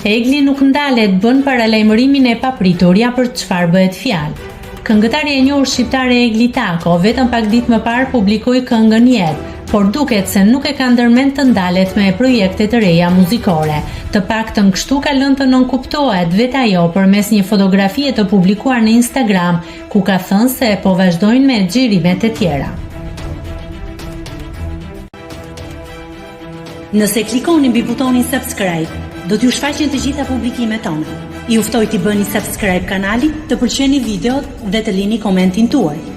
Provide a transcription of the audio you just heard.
Egli nuk ndalet bën paralajmërimin e papritur ja për çfarë bëhet fjalë. Këngëtarja e njohur shqiptare Egli Tako vetëm pak ditë më parë publikoi këngën Jetë, por duket se nuk e ka ndërmend të ndalet me projekte të reja muzikore. Të paktën kështu ka lënë të nënkuptohet vetë ajo përmes një fotografie të publikuar në Instagram, ku ka thënë se po vazhdojnë me xhirimet e tjera. Nëse klikoni mbi butonin subscribe, do t'ju shfaqen të gjitha publikimet tona. Ju ftoj t'i bëni subscribe kanalit, të pëlqeni videot dhe të lini komentin tuaj.